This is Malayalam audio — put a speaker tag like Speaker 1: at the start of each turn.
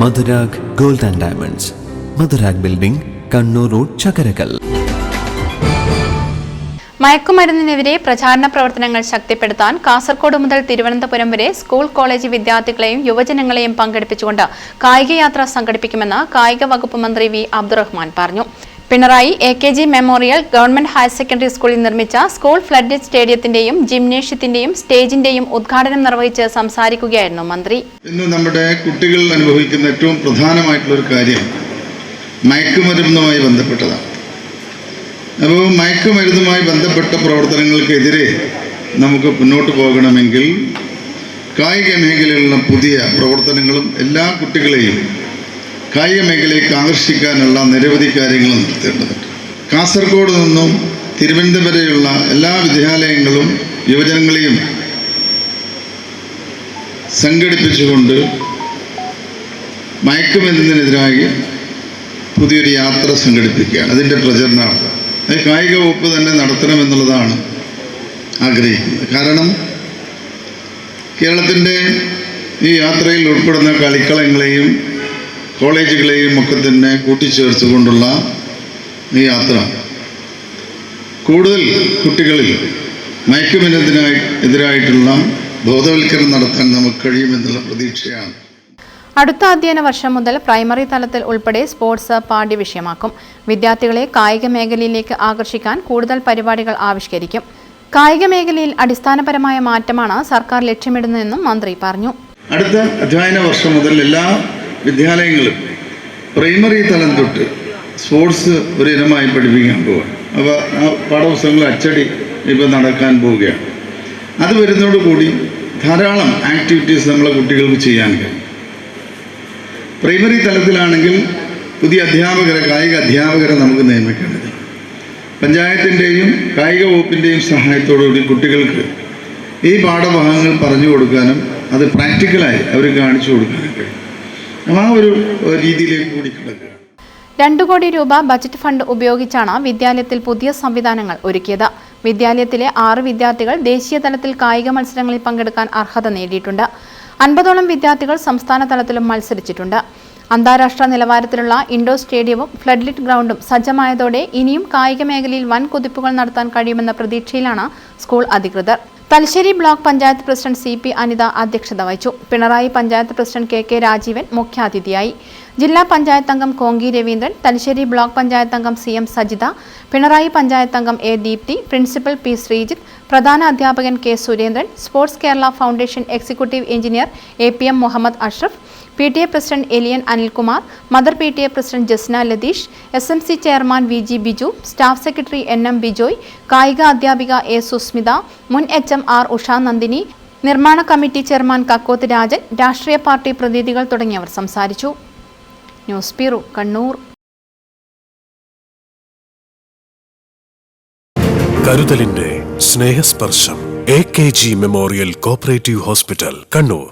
Speaker 1: Madhurag gold and diamonds, Madhurag building, Kannur road, Chakkarakkal.
Speaker 2: മയക്കുമരുന്നിനെതിരെ പ്രചാരണ പ്രവർത്തനങ്ങൾ ശക്തിപ്പെടുത്താൻ കാസർഗോഡ് മുതൽ തിരുവനന്തപുരം വരെ സ്കൂൾ കോളേജ് വിദ്യാർത്ഥികളെയും യുവജനങ്ങളെയും പങ്കെടുപ്പിച്ചുകൊണ്ട് കായികയാത്ര സംഘടിപ്പിക്കുമെന്ന് കായിക വകുപ്പ് മന്ത്രി വി അബ്ദുറഹ്മാൻ പറഞ്ഞു. Pinarayi AKG memorial government higher secondary സ്കൂളിൽ നിർമ്മിച്ച സ്കൂൾ ഫ്ലഡ് സ്റ്റേഡിയത്തിന്റെയും ജിംനേഷ്യത്തിന്റെയും സ്റ്റേജിന്റെയും ഉദ്ഘാടനം നിർവഹിച്ച് സംസാരിക്കുകയായിരുന്നു മന്ത്രി.
Speaker 3: ഇന്ന് നമ്മുടെ കുട്ടികൾ അനുഭവിക്കുന്ന ഏറ്റവും പ്രധാനമായിട്ടുള്ള ഒരു കാര്യം മയക്കുമരുന്നുമായി ബന്ധപ്പെട്ടതാണ്. അപ്പോൾ മയക്കുമരുന്നുമായി ബന്ധപ്പെട്ട പ്രവർത്തനങ്ങൾക്കെതിരെ നമുക്ക് മുന്നോട്ട് പോകണമെങ്കിൽ കായിക മേഖലയിലുള്ള പുതിയ പ്രവർത്തനങ്ങളും എല്ലാ കുട്ടികളെയും കായിക മേഖലയ്ക്ക് ആകർഷിക്കാനുള്ള നിരവധി കാര്യങ്ങൾ നടത്തേണ്ടതുണ്ട്. കാസർഗോഡ് നിന്നും തിരുവനന്തപുരം വരെയുള്ള എല്ലാ വിദ്യാലയങ്ങളും യുവജനങ്ങളെയും സംഘടിപ്പിച്ചുകൊണ്ട് മയക്കുമരുന്നിനെതിരായി പുതിയൊരു യാത്ര സംഘടിപ്പിക്കുകയാണ്. അതിൻ്റെ പ്രചരണമാണ്. അത് കായിക വകുപ്പ് തന്നെ നടത്തണമെന്നുള്ളതാണ് ആഗ്രഹിക്കുന്നത്. കാരണം കേരളത്തിൻ്റെ ഈ യാത്രയിൽ ഉൾപ്പെടുന്ന കളിക്കളങ്ങളെയും കോളേജുകളെയും ഒക്കെ തന്നെ കൂട്ടിച്ചേർത്തുകൊണ്ടുള്ള ഈ യാത്ര കൂടുതൽ കുട്ടികളിൽ മയക്കുമരുന്നിനെതിരായിട്ടുള്ള ബോധവൽക്കരണം നടത്താൻ നമുക്ക് കഴിയുമെന്നുള്ള പ്രതീക്ഷയാണ്.
Speaker 2: അടുത്ത അധ്യയന വർഷം മുതൽ പ്രൈമറി തലത്തിൽ ഉൾപ്പെടെ സ്പോർട്സ് പാഠ്യവിഷയമാക്കും. വിദ്യാർത്ഥികളെ കായിക മേഖലയിലേക്ക് ആകർഷിക്കാൻ കൂടുതൽ പരിപാടികൾ ആവിഷ്കരിക്കും. കായിക മേഖലയിൽ അടിസ്ഥാനപരമായ മാറ്റമാണ് സർക്കാർ ലക്ഷ്യമിടുന്നതെന്നും മന്ത്രി പറഞ്ഞു.
Speaker 3: അടുത്ത അധ്യയന വർഷം മുതൽ എല്ലാ വിദ്യാലയങ്ങളും പ്രൈമറി തലം തൊട്ട് സ്പോർട്സ് ഒരു ഇനമായി പഠിപ്പിക്കാൻ പോവുകയാണ്. അപ്പോൾ ആ പാഠപുസ്തകങ്ങൾ അച്ചടി ഇപ്പോൾ നടക്കാൻ പോവുകയാണ്. അത് വരുന്നതോടുകൂടി ധാരാളം ആക്ടിവിറ്റീസ് നമ്മളെ കുട്ടികൾക്ക് ചെയ്യാൻ കഴിയും. പ്രൈമറി തലത്തിലാണെങ്കിൽ പുതിയ അധ്യാപകരെ, കായിക അധ്യാപകരെ നമുക്ക് നിയമിക്കേണ്ടത്. പഞ്ചായത്തിൻ്റെയും കായിക വകുപ്പിൻ്റെയും സഹായത്തോടുകൂടി കുട്ടികൾക്ക് ഈ പാഠഭാഗങ്ങൾ പറഞ്ഞു കൊടുക്കാനും അത് പ്രാക്ടിക്കലായി അവർ കാണിച്ചു കൊടുക്കാനും കഴിയും. ആ ഒരു രീതിയിലേക്ക് കൂടി കിടക്കുക.
Speaker 2: 2 കോടി രൂപ ബജറ്റ് ഫണ്ട് ഉപയോഗിച്ചാണ് വിദ്യാലയത്തിൽ പുതിയ സംവിധാനങ്ങൾ ഒരുക്കിയത്. വിദ്യാലയത്തിലെ 6 വിദ്യാർത്ഥികൾ ദേശീയ തലത്തിൽ കായിക മത്സരങ്ങളിൽ പങ്കെടുക്കാൻ അർഹത നേടിയിട്ടുണ്ട്. 50ഓളം വിദ്യാർത്ഥികൾ സംസ്ഥാന തലത്തിലും മത്സരിച്ചിട്ടുണ്ട്. അന്താരാഷ്ട്ര നിലവാരത്തിലുള്ള ഇൻഡോർ സ്റ്റേഡിയവും ഫ്ലഡ്ലിറ്റ് ഗ്രൗണ്ടും സജ്ജമായതോടെ ഇനിയും കായിക മേഖലയിൽ വൻ കുതിപ്പുകൾ നടത്താൻ കഴിയുമെന്ന പ്രതീക്ഷയിലാണ് സ്കൂൾ അധികൃതർ. Thalassery block panchayat president CP Anitha അധ്യക്ഷത വഹിച്ചു. പിണറായി പഞ്ചായത്ത് പ്രസിഡന്റ് KK രാജീവൻ മുഖ്യാതിഥിയായി. ജില്ലാ പഞ്ചായത്ത് അംഗം കോങ്കി രവീന്ദ്രൻ, തലശ്ശേരി ബ്ലോക്ക് പഞ്ചായത്ത് അംഗം CM സജിത, പിണറായി പഞ്ചായത്ത് അംഗം A Deepthi, principal P Sreejith, പ്രധാന അധ്യാപകൻ K Surendran, sports Kerala foundation executive engineer APM Muhammed Ashraf, PTA president Eliyan Anilkumar, mother PTA president Jasna Latheesh, SMC chairman VG Biju, staff secretary NM Bijoy, കായിക അധ്യാപിക A സുസ്മിത, മുൻ HM R ഉഷാ നന്ദിനി, നിർമ്മാണ കമ്മിറ്റി ചെയർമാൻ കക്കോത്ത് രാജൻ, രാഷ്ട്രീയ പാർട്ടി പ്രതിനിധികൾ തുടങ്ങിയവർ സംസാരിച്ചു. News bureau, Kannur.
Speaker 4: കരുതലിന്റെ സ്നേഹസ്പർശം AKG memorial cooperative hospital, Kannur.